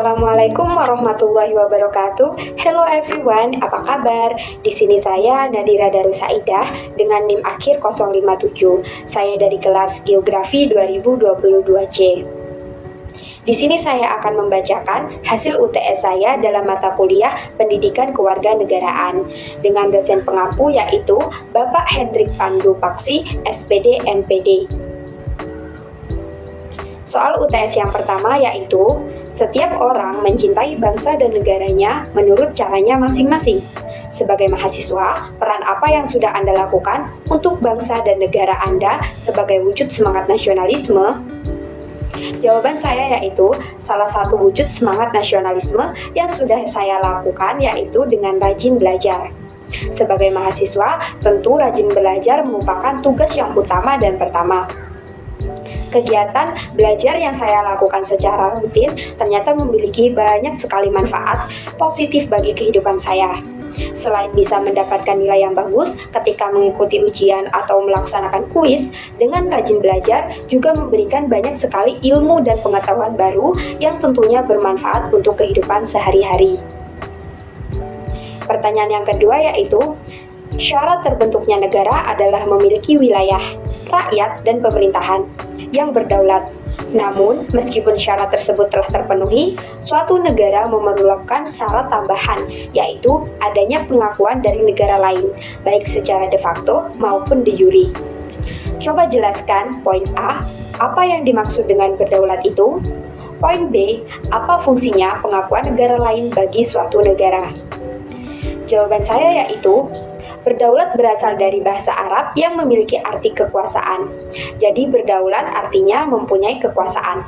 Assalamualaikum warahmatullahi wabarakatuh. Hello everyone, apa kabar? Di sini saya Nadira Darusaidah dengan NIM akhir 057. Saya dari kelas Geografi 2022C. Di sini saya akan membacakan hasil UTS saya dalam mata kuliah Pendidikan Kewarganegaraan dengan dosen pengampu yaitu Bapak Hendrik Pandu Paksi, SPD MPD. Soal UTS yang pertama yaitu setiap orang mencintai bangsa dan negaranya menurut caranya masing-masing. Sebagai mahasiswa, peran apa yang sudah Anda lakukan untuk bangsa dan negara Anda sebagai wujud semangat nasionalisme? Jawaban saya yaitu salah satu wujud semangat nasionalisme yang sudah saya lakukan yaitu dengan rajin belajar. Sebagai mahasiswa, tentu rajin belajar merupakan tugas yang utama dan pertama. Kegiatan belajar yang saya lakukan secara rutin ternyata memiliki banyak sekali manfaat positif bagi kehidupan saya. Selain bisa mendapatkan nilai yang bagus ketika mengikuti ujian atau melaksanakan kuis, dengan rajin belajar juga memberikan banyak sekali ilmu dan pengetahuan baru yang tentunya bermanfaat untuk kehidupan sehari-hari. Pertanyaan yang kedua yaitu, syarat terbentuknya negara adalah memiliki wilayah, rakyat, dan pemerintahan yang berdaulat. Namun, meskipun syarat tersebut telah terpenuhi, suatu negara memerlukan syarat tambahan, yaitu adanya pengakuan dari negara lain, baik secara de facto maupun de jure. Coba jelaskan poin A, apa yang dimaksud dengan berdaulat itu? Poin B, apa fungsinya pengakuan negara lain bagi suatu negara? Jawaban saya yaitu, berdaulat berasal dari bahasa Arab yang memiliki arti kekuasaan. Jadi berdaulat artinya mempunyai kekuasaan.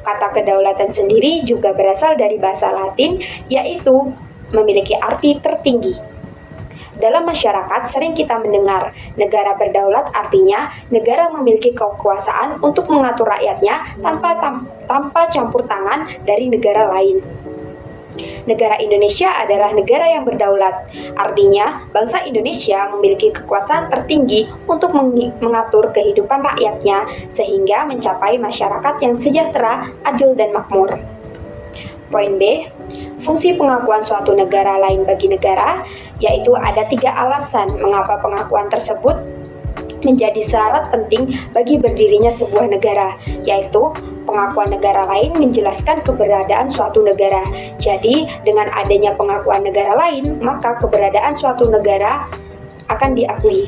Kata kedaulatan sendiri juga berasal dari bahasa Latin, yaitu memiliki arti tertinggi. Dalam masyarakat sering kita mendengar negara berdaulat artinya negara memiliki kekuasaan untuk mengatur rakyatnya tanpa campur tangan dari negara lain. Negara Indonesia adalah negara yang berdaulat. Artinya, bangsa Indonesia memiliki kekuasaan tertinggi untuk mengatur kehidupan rakyatnya sehingga mencapai masyarakat yang sejahtera, adil, dan makmur. Poin B, fungsi pengakuan suatu negara lain bagi negara, yaitu ada 3 alasan mengapa pengakuan tersebut menjadi syarat penting bagi berdirinya sebuah negara, yaitu pengakuan negara lain menjelaskan keberadaan suatu negara. Jadi, dengan adanya pengakuan negara lain, maka keberadaan suatu negara akan diakui.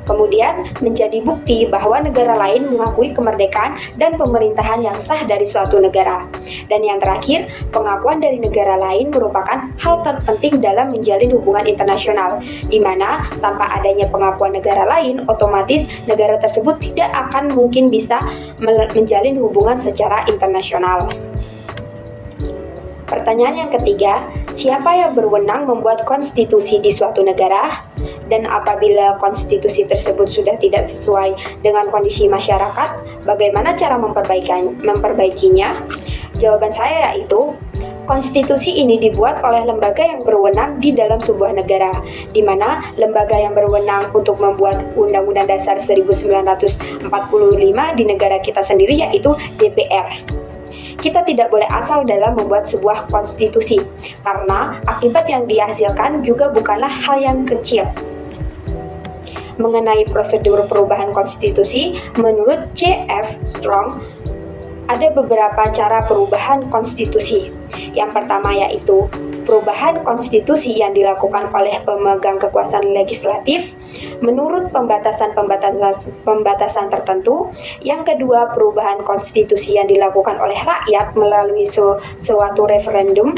Kemudian, menjadi bukti bahwa negara lain mengakui kemerdekaan dan pemerintahan yang sah dari suatu negara. Dan yang terakhir, pengakuan dari negara lain merupakan hal terpenting dalam menjalin hubungan internasional, di mana tanpa adanya pengakuan negara lain, otomatis negara tersebut tidak akan mungkin bisa menjalin hubungan secara internasional. Pertanyaan yang ketiga, siapa yang berwenang membuat konstitusi di suatu negara? Dan apabila konstitusi tersebut sudah tidak sesuai dengan kondisi masyarakat, bagaimana cara memperbaikinya? Jawaban saya yaitu, konstitusi ini dibuat oleh lembaga yang berwenang di dalam sebuah negara, di mana lembaga yang berwenang untuk membuat Undang-Undang Dasar 1945 di negara kita sendiri yaitu DPR. Kita tidak boleh asal dalam membuat sebuah konstitusi, karena akibat yang dihasilkan juga bukanlah hal yang kecil. Mengenai prosedur perubahan konstitusi, menurut C.F. Strong, ada beberapa cara perubahan konstitusi. Yang pertama yaitu perubahan konstitusi yang dilakukan oleh pemegang kekuasaan legislatif menurut pembatasan tertentu. Yang kedua, perubahan konstitusi yang dilakukan oleh rakyat melalui suatu referendum.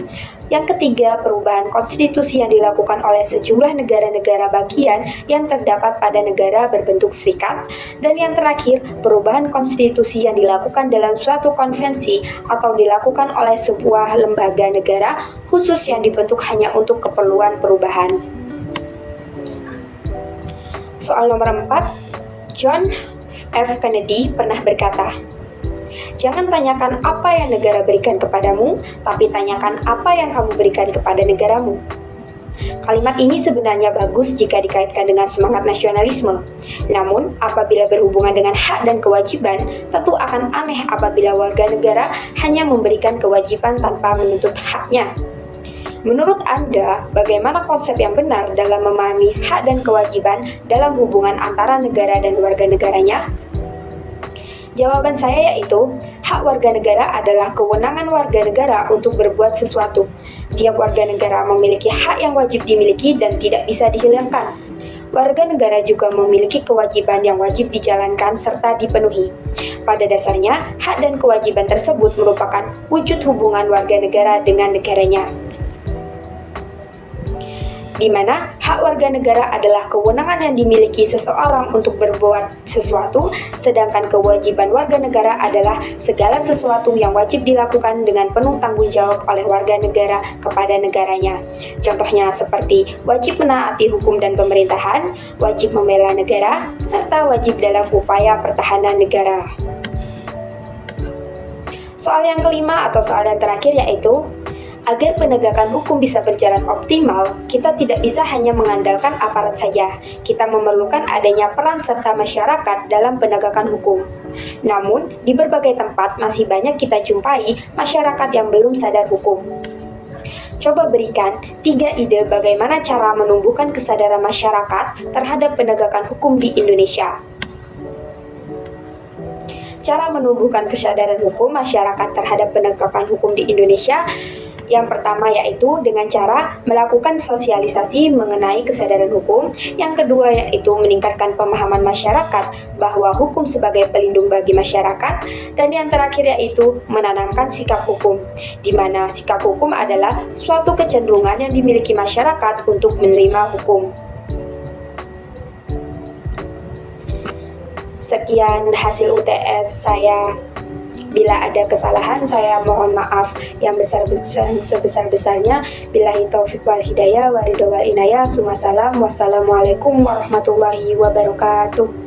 Yang ketiga, perubahan konstitusi yang dilakukan oleh sejumlah negara-negara bagian yang terdapat pada negara berbentuk serikat. Dan yang terakhir, perubahan konstitusi yang dilakukan dalam suatu konvensi atau dilakukan oleh sebuah lembaga negara khusus yang dibentuk hanya untuk keperluan perubahan. Soal nomor 4, John F. Kennedy pernah berkata, "Jangan tanyakan apa yang negara berikan kepadamu, tapi tanyakan apa yang kamu berikan kepada negaramu." Kalimat ini sebenarnya bagus jika dikaitkan dengan semangat nasionalisme. Namun, apabila berhubungan dengan hak dan kewajiban, tentu akan aneh apabila warga negara hanya memberikan kewajiban tanpa menuntut haknya. Menurut Anda, bagaimana konsep yang benar dalam memahami hak dan kewajiban dalam hubungan antara negara dan warga negaranya? Jawaban saya yaitu, hak warga negara adalah kewenangan warga negara untuk berbuat sesuatu. Tiap warga negara memiliki hak yang wajib dimiliki dan tidak bisa dihilangkan. Warga negara juga memiliki kewajiban yang wajib dijalankan serta dipenuhi. Pada dasarnya, hak dan kewajiban tersebut merupakan wujud hubungan warga negara dengan negaranya, di mana hak warga negara adalah kewenangan yang dimiliki seseorang untuk berbuat sesuatu, sedangkan kewajiban warga negara adalah segala sesuatu yang wajib dilakukan dengan penuh tanggung jawab oleh warga negara kepada negaranya. Contohnya seperti wajib menaati hukum dan pemerintahan, wajib membela negara, serta wajib dalam upaya pertahanan negara. Soal yang kelima atau soal yang terakhir yaitu, agar penegakan hukum bisa berjalan optimal, kita tidak bisa hanya mengandalkan aparat saja. Kita memerlukan adanya peran serta masyarakat dalam penegakan hukum. Namun, di berbagai tempat masih banyak kita jumpai masyarakat yang belum sadar hukum. Coba berikan 3 ide bagaimana cara menumbuhkan kesadaran masyarakat terhadap penegakan hukum di Indonesia. Cara menumbuhkan kesadaran hukum masyarakat terhadap penegakan hukum di Indonesia, yang pertama yaitu dengan cara melakukan sosialisasi mengenai kesadaran hukum. Yang kedua yaitu meningkatkan pemahaman masyarakat bahwa hukum sebagai pelindung bagi masyarakat. Dan yang terakhir yaitu menanamkan sikap hukum, di mana sikap hukum adalah suatu kecenderungan yang dimiliki masyarakat untuk menerima hukum. Sekian hasil UTS saya. Bila ada kesalahan, saya mohon maaf yang sebesar-besarnya. Billahi taufiq wal hidayah, wa ridho wal inayah. Wassalamualaikum warahmatullahi wabarakatuh.